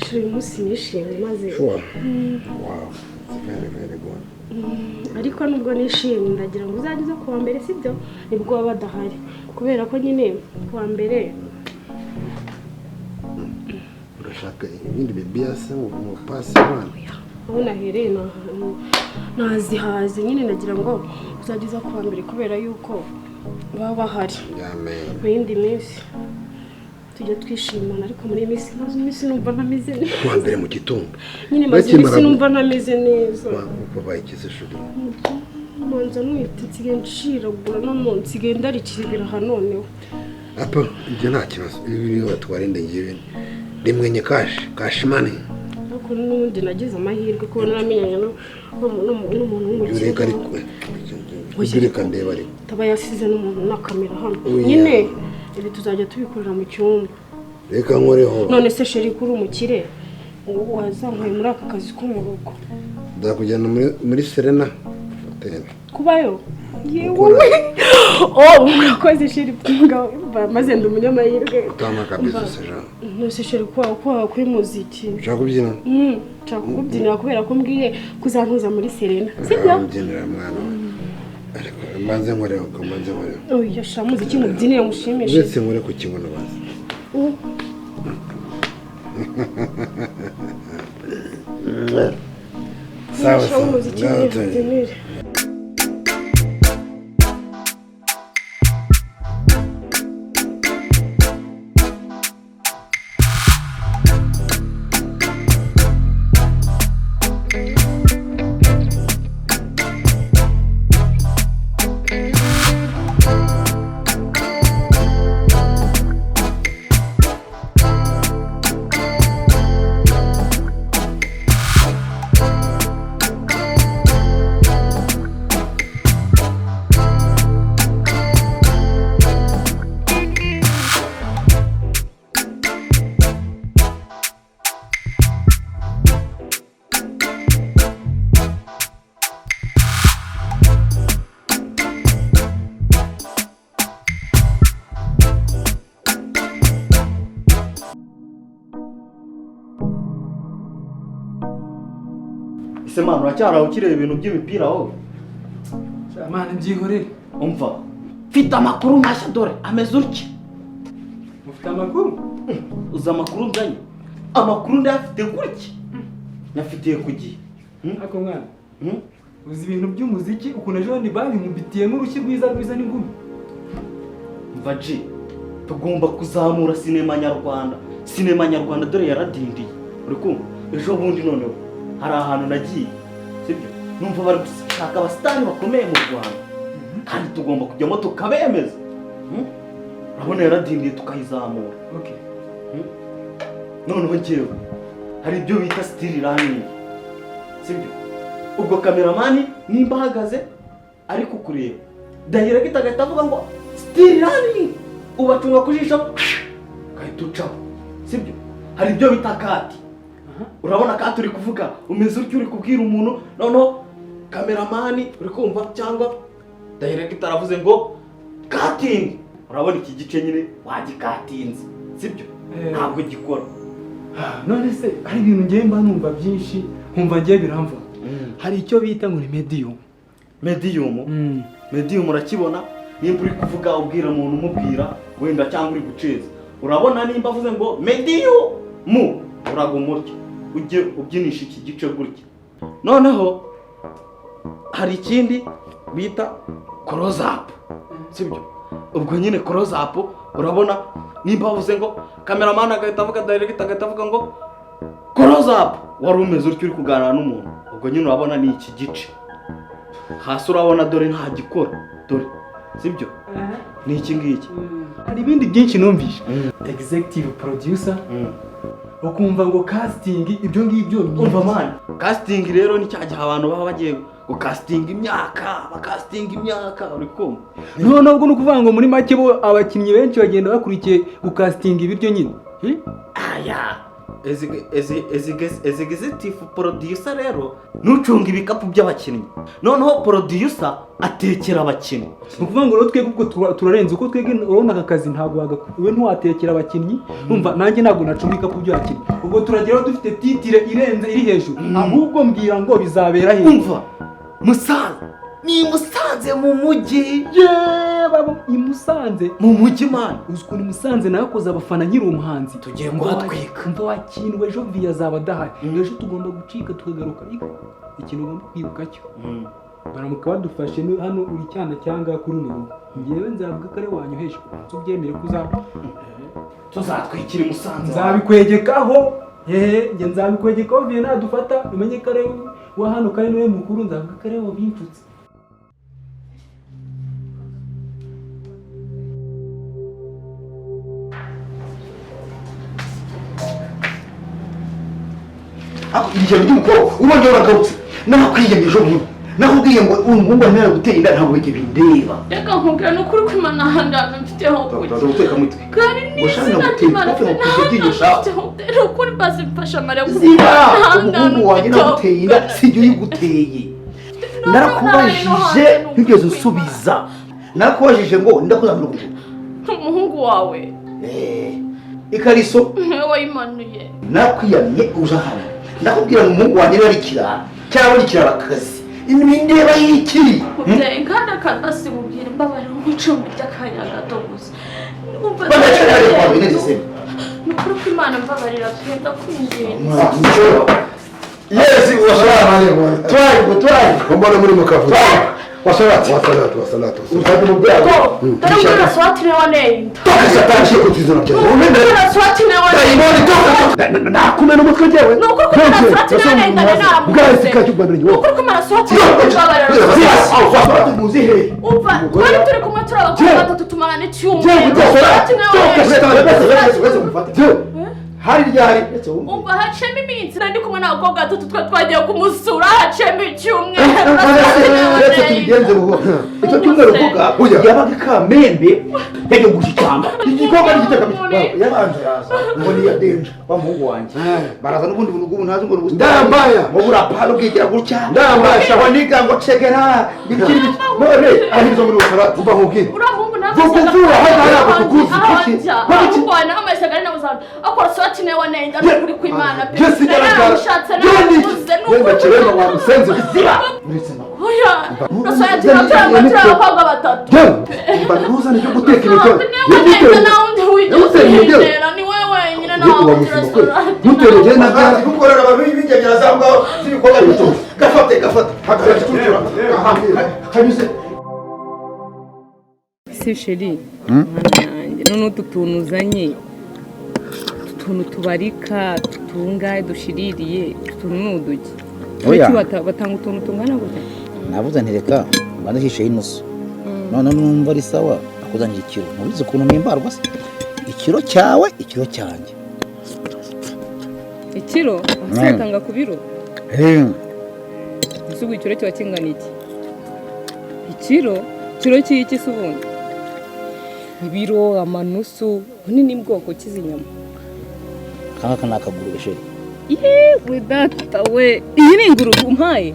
shuri umunsi nishimye maze Sure. Wow. It's very, very good. ariko nubwo nishimye ndagira ngo uzageze ku wa mbere sibyo nibwo baba badahari kubera ko nyine ku wa mbere Urashaka ibindi bibiyase mu pasi mwana? aho nahereye nazihaze nyine nagira ngo uzageze ku wa mbere kubera yuko baba bahari Amen. mu yindi minsi tujya twishimana ariko muri iyi minsi maze iminsi numva ntameze neza Kuwa mbere mu gitondo. nyine maze iminsi numva ntameze neza Uko bayikize shuri. manza nwite nsigaye nshiragura none nsigaye ndarikiribira aha noneho Apa ibyo nta kibazo. Ibi batwara ngiye rimwe nye cash money. ariko n'ubundi nagize amahirwe kuba naramenyanye n'umuntu w'umukire Yureka ariko. Yureka ndeba ariko. taba yasize n'umuntu na kamera hano nyine ibi tuzajya tubikorera mu cyumba Reka nkoreho. none se sheri kuri umukire wazankuye muri aka kazi ko mu rugo Ndakujyana muri Serena Hotel. kubayo yewe murakoze sheri maze ndi umunyamahirwe Utama kabisa seja. nose sheri kwa kuri muziki Ushaka kubyina? nshaka kukubyinira kubera ko mbwiye kuzantuza muri Serena sibyo Mbyinira mwana. Ariko manze nkoreho kamanze nkoreho. oya sha muziki mubyinire mushimishe Uretse nkore ku kibuno bazi. Sawa sawa. muziki mubyinire ese mwana uracyaraho ukireba ibintu by'imipira wowe Mwana byihorere. umva mfite amakuru mashya dore ameze utya Mufite amakuru? uzi amakuru nzanye amakuru ndayafite gutya nyafitiye ku gihe Ako mwana. Uzi ibintu by'umuziki ukuntu ejo ni babimumbitiyemo urushyi rwiza n'ingumi. mva ji tugomba kuzamura sinema nyarwanda dore yaradindiye uri kumva ejo bundi noneho hari ahantu nagiye sibyo numva bari gushaka abasitari bakomeye mu Rwanda kandi tugomba kujyamo tukabemeza urabona yaradindiye tukayizamura Okay. noneho njyewe hari ibyo bita still running sibyo ubwo kameramani nimba ahagaze ari kukureba dahira kitagahita avuga ngo still running ubacunga kujisha gahita ucaho sibyo hari ibyo bita kati urabona kati uri kuvuga umeze utyo uri kubwira umuntu noneho kameramani uri kumva cyangwa dahira kitaravuze ngo cutting urabona iki gice nyine wagikatinze sibyo ntabwo gikora None se hari ibintu ngiye mba numva byinshi nkumva ngiye biramva. Hari icyo bita ngo ni medium. medium urakibona nimba uri kuvuga ubwira umuntu umubwira wenda cyangwa uri guceza urabona nimba avuze ngo medium uraguma utya ujye ubyinisha iki gice gutya noneho hari ikindi bita close up sibyo ubwo nyine close up urabona nimba avuze ngo cameraman agahita avuga direct agahita avuga ngo close up wari umeze utyo uri kuganira n'umuntu ubwo nyine urabona ni iki gice hasi urabona dore nta gikora dore sibyo ni iki ngiki Hari ibindi byinshi numvisha. Executive producer. Ukumva ngo casting ibyo ngibyo umva man casting rero ni cyagihe abantu baba bagiye casting imyaka uri kumva noneho ubwo nukuvuga ngo muri make bo abakinnyi benshi bagenda bakurikiye gukastinga ibiryo nyine. aya executive producer rero nucunga ibikapu by'abakinnyi noneho producer atekera abakinnyi ni ukuvuga ngo rero twebwe ubwo turarenze uko twebwe urabona aka kazi ntabwo we ntiwatekera abakinnyi umva nanjye ntabwo nacunga ibikapu by'abakinnyi ubwo turageraho dufite titire irenze iri hejuru ahubwo mbwira ngo bizabera he umva Musanze ni Musanze mu mujyi i Musanze mu mujyi man uzi ukuntu Musanze nakoze abafana nkiri umuhanzi tugiye kuhatwika umva wakindwa ejo via zaba adahari ejo tugomba gucika tukagaruka ikintu ugomba kwibuka cyo baramuka badufashe hano uri cyana cyangwa kuri uno ngewe nzavuga ko ari wanyoheje tubyemere tuzatwikira Musanze nzabikwegekaho njye nzabikwegekaho via nadufata umenye ko ari wa hano kandi niwe mukuru nzavuga ko ari wo bincutse ibyo by'umukobwa ubonye uragarutse nakwiyemeje umuntu nakubwiye ngo umuhungu arimo gutera inda ntabwo bijye bindeba reka nkubwira ni ukuri ko imana ahangaha mfiteho kujya guteka mutwe kandi n'izina ry'imana mfiteho ukuri basi mfasha mariya ziba umuhungu wanjye naguteye inda sijya uyiguteye narakubajije ntigeze usubiza narakubajije ngo ndakuzanira urugo umuhungu wawe ikariso wayimanuye nakwiyamye uza hano ndakubwira ngo umuhungu wanjye ari ikirara cyangwa ari ikirarakazi indeba y'iki kandi akadasi mubwira mbabarira nk'icumbi ry'akanya gato gusa bagacarare kwa bineze ni ukuri ko imana mbabarira twenda kwinjira yesi twaje mbona muri mukavu wasalatu uzajya mu byago dore ngo raswati ne wanenda tokasatangiye kutizana cyane raswati ne wanenda nakumena umutwe jewe nuko ko raswati ne wanenda bwase kacyubandira nyo nuko ko raswati ne wanenda muzihe umva twari turi kumwe turabakora batatu tumana n'icyumwe raswati ne wanenda hari ryari umva hacemo iminsi nandi kumwe n'abakobwa batatu twagiye kumusura hacemo icyumwe retse tubigenze buhoro icyo cyumweru uvuga yabaga Kamembe yagiye gushyikamba igikorwa n'igiteka yabanza yaza ngo ni ya danger wa muhungu wanjye baraza n'ubundi buntu bw'ubu ntazi ngo ni ndambaya mu burapalo bwigira gutya ndambaya shawa niga ngo cegera bikiri none arizo muri ukara umva nkubwire uramungu vuga hano kukuzi kuki bwana amasagara n'abazana akora swati ne wanenda n'ukuri kw'Imana pe ushatse n'ubuze n'ukuri kirema wa musenze bizira oya raswati n'abakobwa abakobwa batatu baruza n'icyo guteka ibiryo yigitera na undi wigitera ni wewe nyine nawo muterege na gati gukorera abantu b'ingegera zangaho z'ibikorwa bito gafate hakara tutura kanyuze si sheri mwana yanjye none utu tuntu uzanye utuntu tubarika tutungaye dushiririye utuntu n'uduki batanga utuntu tungana gutya navuze ntireka mbanza hishe inusu none numva ari sawa akuzanira ikiro mubizi ukuntu mpimbarwa se ikiro cyawe ikiro cyanjye ikiro asatanga ku biro isugu ikiro cyo kingana iki ikiro cy'iki se ubundi ibiro amanusu bunini bwoko kizinyama kanga nakagurube sheri yewe data we iyi ni ingurube umpaye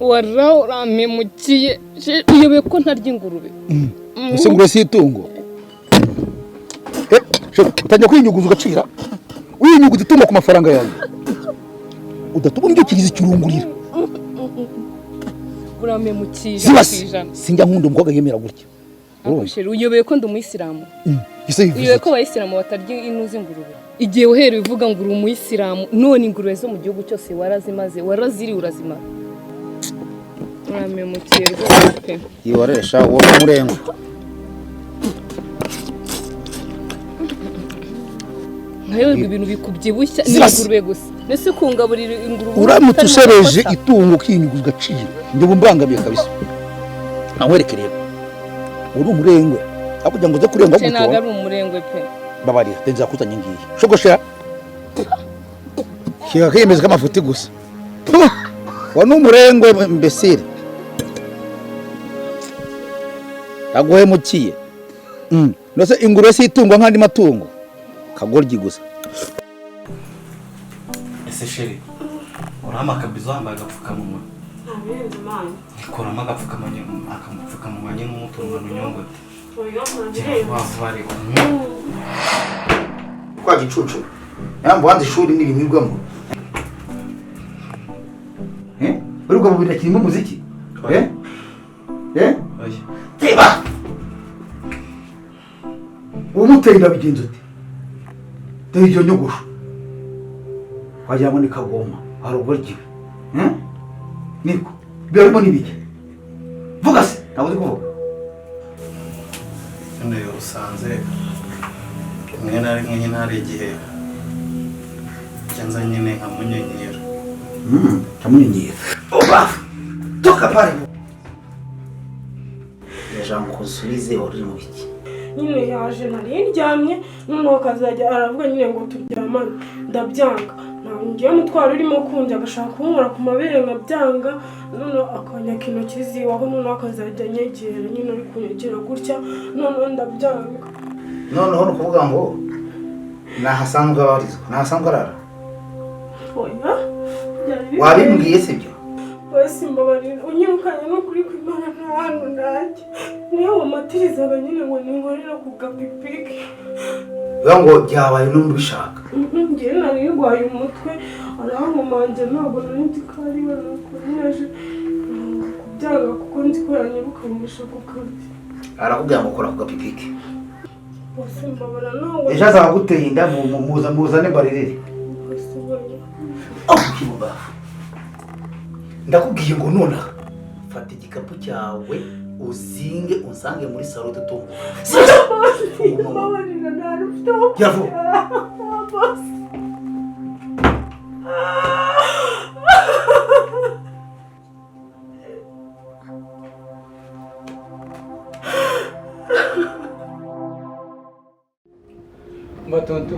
wara uramemukiye uyobe ko ntarya ingurube ese ngure si itungo utajya kwinyuguza ugacira winyuguza itungo ku mafaranga yawe udatuma ndyukiriza ikirungurira uramemukije sinjya nkunda umukobwa yemera gutya uyobeye ko ndi umuyisilamu uyobeye ko abayisilamu batarya inu z'ingurube igihe uhereye uvuga ngo uri umuyisilamu none ingurube zo mu gihugu cyose warazimaze waraziri urazimara uramemukiye rwose pe yiwaresha uwo murengo nkayoberwa ibintu bikubyibushya n'ingurube gusa mbese kungaburira ingurube uramutse usereje itungo ukinyuguza ugacira njye mbangamiye kabisa nkwereke rero uri umurengwe akugira ngo uze kurenga gutyo ntabwo ari umurengwe pe babarira tenza kuzanye ngiye shogoshera kiga kiyemeza kamafuti gusa wa n'umurengwe mbesire aguhemukiye nose ingurube si itungo nk'andi matungo kagoryi gusa. ese sheri urama akabizo wambaye agapfukamunwa ntabirenze mani ikuramo agapfukamunwa nyine umutungo n'unyongote oya ntabirenze vuba ariko kwa gicucu yambo wanze ishuri n'ibimirwamo urubwo bubira kirimo muziki oya teba umuteye ndabigenza ute dore iyo nyogosho wagira ngo ni kagoma harugoryi niko birimo n'ibiki vuga se ntabwo uzi kuvuga none usanze rimwe na rimwe nyine hari igihe cyanza nyine nkamunyenyera kamunyenyera oba toka pale Jean Kusubize uri mu biki? nyine yaje nari ndyamye noneho akazajya aravuga nyine ngo turyamane ndabyanga ngiye mutwara urimo kunjya agashaka kunkora ku mabere nkabyanga noneho akanyaka intoki ziwaho noneho akazajya anyegera nyine ari kunyegera gutya noneho ndabyanga noneho ni ukuvuga ngo nahasanzwe abarizwa nahasanzwe arara oya wabimbwiye sibyo wese mbabarira unyirukanye no kuri kwimana nta hantu najya niyo wamatirizaga nyine ngo ninkorera ku gapipiki bivuga ngo byabaye n'undi ubishaka ngewe nari ndwaye umutwe arahankomanje ntabwo nari nzi ko ari we nakomeje kubyanga kuko nzi ko yanyirukanisha ku kazi arakubwira ngo kora ku gapipiki wese mbabara ntabwo ejo azaba guteye inda muzane mbaririre ndakubwiye ngo nonaha fata igikapu cyawe uzinge unsange muri salo dutungo mbabarira ntari ufite yavu Matonto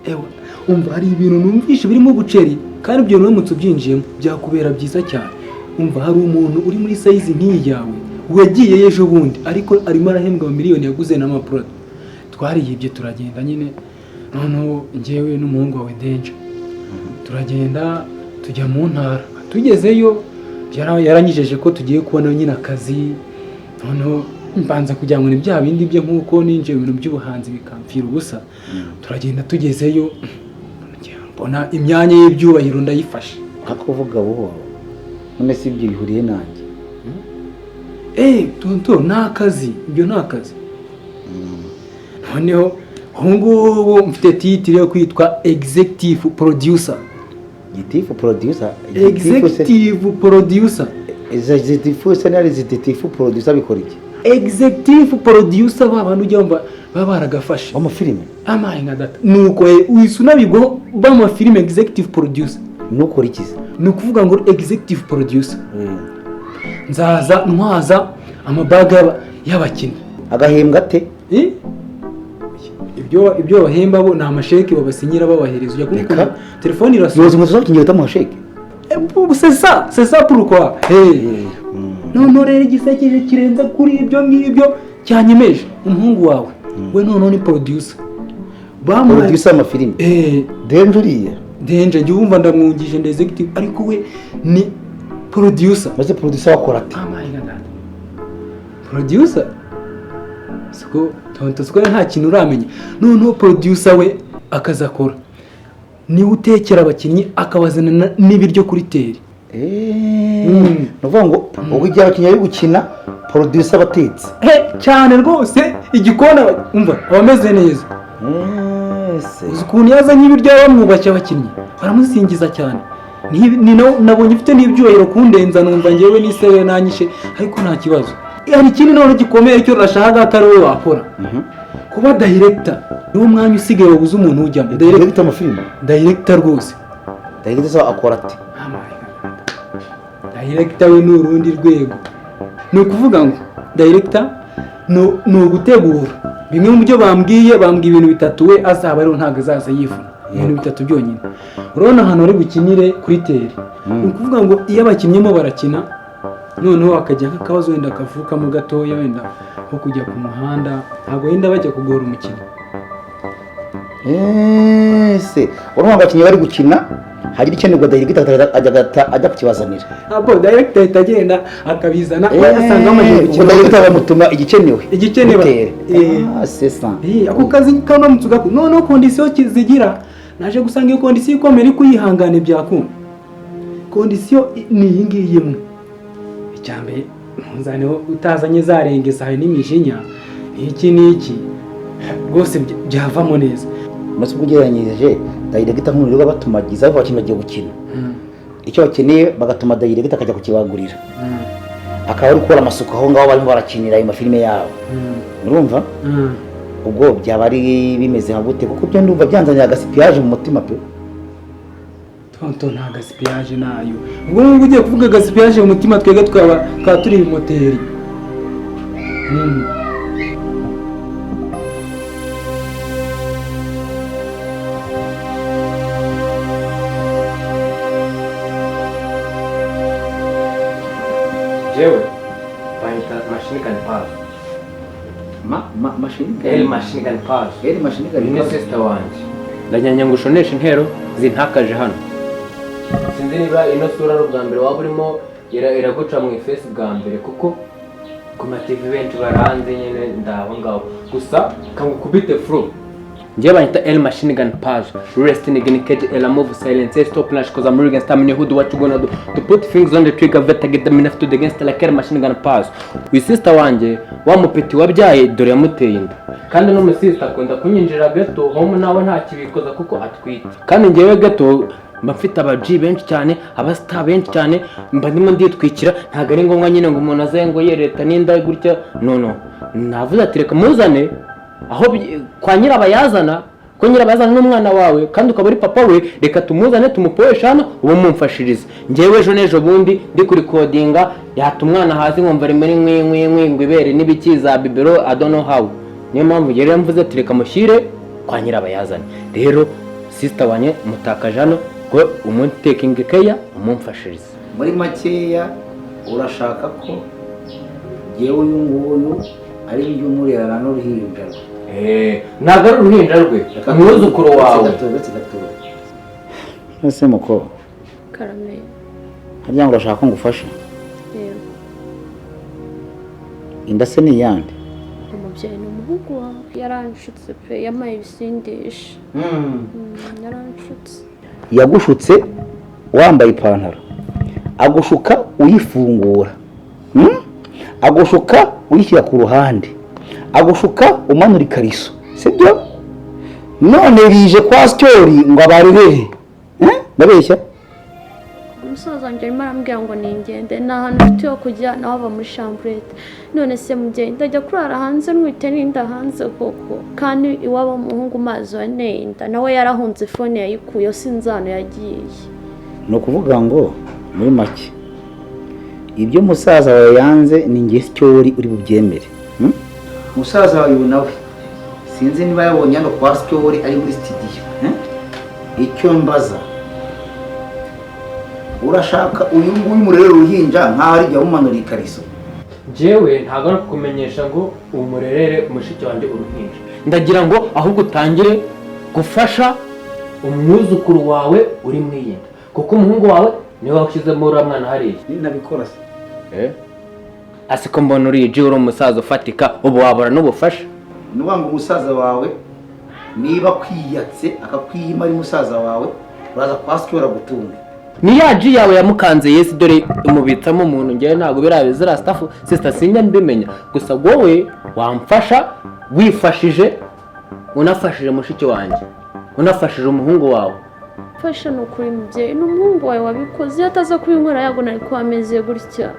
ewa umva hari ibintu numvishe birimo ubuceri kandi ibyo nuramutse ubyinjiyemo byakubera byiza cyane. Umva hari umuntu uri muri size nk'iyi yawe wagiye ejo bundi ariko arimo arahembwa miliyoni yaguze n'amapuro twariyibye turagenda nyine noneho njyewe n'umuhungu wawe Denja turagenda tujya mu ntara tugezeyo yaranyijeje ko tugiye kubona nyine akazi noneho mbanza kugira ngo ni bya bindi bye nk'uko ninjiye mu bintu by'ubuhanzi bikampfira ubusa turagenda tugezeyo mbona imyanya y'ibyubahiro ndayifashe akavuga buhoro none si ibyo bihuriye nanjye tonto nta kazi ibyo nta kazi noneho ubu ngubu mfite titire yo kwitwa executive producer Executive producer executive producer executive producer bikora iki? executive producer babandi ujya baba baragafashe Amafilime amaye nka data nuko wisunabigwa b'amafilime executive producer nukora iki se? ni ukuvuga ngo executive producer nzaza ntwaza amabaga y'abakinnyi agahembwa ate? ibyo bahemba bo ni amasheke babasinyira babahereza ujya kumva telefone irasohoka yoza umutoza w'ikinyero utamuhasheke c'est ça pourquoi noneho rero igisekeje kirenze kuri ibyo ngibyo cyanyemeje umuhungu wawe we noneho ni producer producer amafilime Denja uriya Denja njye wumva ndamwungije ndi executive ariko we ni producer maze producer wakora ate? producer siko tonto siko nta kintu uramenya noneho producer we akazakora ni utekera abakinnyi akabazana n'ibiryo kuri teri nuvuga ngo ubwo igihe abakinnyi bari gukina producer abatetse cyane rwose igikona umva abameze neza uzi ukuntu yazanye ibiryo bamwubakiye abakinnyi baramusingiza cyane nabonye ufite n'ibyubahiro kundenza numva ngewe n'isere nanyishe ariko nta kibazo hari ikindi noneho gikomeye cyo rashaka atari we wakora kuba director niwo mwanya usigaye wabuze umuntu ujyamo director amafilime director rwose director akora ate? director we ni urundi rwego ni ukuvuga ngo director ni ugutegura bimwe mu byo bambwiye ibintu bitatu we azaba ariho ntabwo azaza yivuna ibintu bitatu byonyine urabona ahantu bari bukinire kuri teri ni ukuvuga ngo iyo abakinnyemo barakina noneho akajya nk'akabazo wenda kavukamo gatoya wenda nko kujya ku muhanda ntabwo wenda bajya kugora umukino se urumva abakinnyi bari gukina hagira ikenerwa director ajya kukibazanira abo director ahita agenda akabizana asanga amaje director bamutuma igikenewe c'est ça ako kazi kano mutsuga none condition zigira naje gusanga iyo condition ikomeye iri kuyihangana byakunda condition ni iyi ngiyi imwe icyambere nzane utazanye zarengeza hari n'imijinya iki rwose byavamo neza maze ugereranyije director nk'uriro batumagiza aho abakinnyi bagiye gukina icyo bakeneye bagatuma director akajya kukibagurira akaba ari gukora amasuku aho ngaho barimo barakinira ayo mafilime yabo urumva ubwo byaba ari bimeze nka gute kuko byo ndumva byanzanira agasipiyaje mu mutima pe tonto nta gasipiyaje nayo ubwo ngo ugiye kuvuga gasipiyaje mu mutima twege twaba turi moteri jewe bahita machine gun pass machine gun pass ni sister wanje ndanyanya ngo ushoneshe intero zintakaje hano sinzi niba ino sura ari ubwa mbere waba urimo iraguca mu ifesi bwa mbere kuko ku mativi benshi baranze nyine ndaho ngaho gusa kangukubite fru njye bahita machine gun pass rest in cage move silence stop lash cause I'm really gonna stamina who do what you gonna do to put things on the trigger vet get them enough to the against like machine gun pass we sister wanje wa mupeti wabyaye dore yamuteye inda kandi no mu sister akunda kunyinjira gato home nawe nta kibikoza kuko atwite kandi ngewe gato mba mfite abaji benshi cyane abastar benshi cyane mba ndimo nditwikira ntago ari ngombwa nyine ngo umuntu azaye ngo yereta n'inda gutya no navuze ati reka muzane aho kwa nyirabayazana ko nyirabayazana n'umwana wawe kandi ukaba ari papa we reka tumuzane tumupoesha hano ubu mumfashirize ngewe ejo nejo bundi ndi kuri codinga yata umwana hasi nkumva ari muri ngo ibere n'ibikiza bibero I don't know how niyo mpamvu yari mvuze ati reka mushyire kwa nyirabayazana rero sister wanye mutakaje hano ngo umuntu taking care umumfashirize muri makeya urashaka ko yewe uyu nguyu ari byo murerana n'uruhinja ntabwo ari uruhinja rwe umwuzukuru wawe ese muko Karame harya ngo urashaka ko ngufasha yego inda se ni yandi umubyeyi n'umuhungu wawe yaranshutse pe yamaye ibisindisha yaranshutse yagushutse wambaye ipantaro agushuka uyifungura agushuka uyishyira ku ruhande agushuka umanura ikariso sibyo none rije kwa Syori ngo abarerehe ndabeshya umusaza wanjye arimo arambwira ngo ningende ni ahantu ufite yo kujya nawe aba muri chambrette none se mubyeyi ndajya kurara hanze nwite n'inda hanze koko kandi iwabo umuhungu mazi wa nenda nawe yarahunze fone yayikuyeho sinzi ahantu yagiye ni ukuvuga ngo muri make ibyo musaza wawe yanze ni nge Syori uri bubyemere musaza wawe nawe sinzi niba yabonye hano kwa Syori ari muri studio icyo mbaza urashaka uyu nguyu murere uruhinja nkaho ari jya umanura ikariso jewe ntabwo ari kukumenyesha ngo umurerere umushiki wanjye uruhinja ndagira ngo ahubwo utangire gufasha umwuzukuru wawe uri mwiyenda kuko umuhungu wawe niwe washyizemo uriya mwana hariya nabikora se asiko mbona uri umusaza ufatika ubu wabura n'ubufasha nuvuga ngo umusaza wawe niba kwiyatse akakwiyima ari musaza wawe uraza kwa Syori gutunga ni ya ji yawe yamukanze Yesu dore umubitsamo umuntu ngewe ntabwo birabe zira staff sister sinjya mbimenya gusa wowe wamfasha wifashije unafashije mushiki wanjye unafashije umuhungu wawe fasha nukuri mubyeyi n'umuhungu wawe wabikoze ataza kubinkora yago nari ko ameze gutya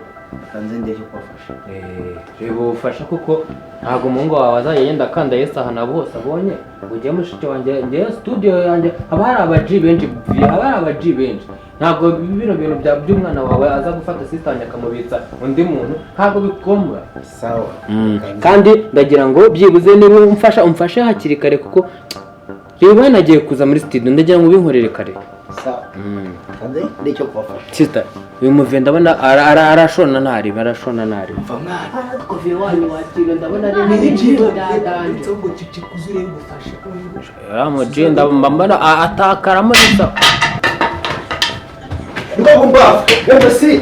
kanze ndeje kubafasha reba ubufasha kuko ntabwo umuhungu wawe azaye yenda kanda Yesu ahantu bose abonye ngo ujye mushiki wanjye ngewe studio yanjye haba hari abaji benshi ntabwo bino bintu by'umwana wawe aza gufata sister wanjye akamubitsa undi muntu ntabwo bikomba sawa kandi ndagira ngo byibuze niba umfashe hakiri kare kuko reba nagiye kuza muri studio ndagira ngo ubinkorere kare sawa kandi nicyo kubafasha sister uyu muve ndabona arashona ntari barashona ntari mva mwana kofi wanyu wakira ndabona ari n'ibyo dadanje ngo cici kuzure ngufasha amujenda mbambana atakaramo neza Ndumva, si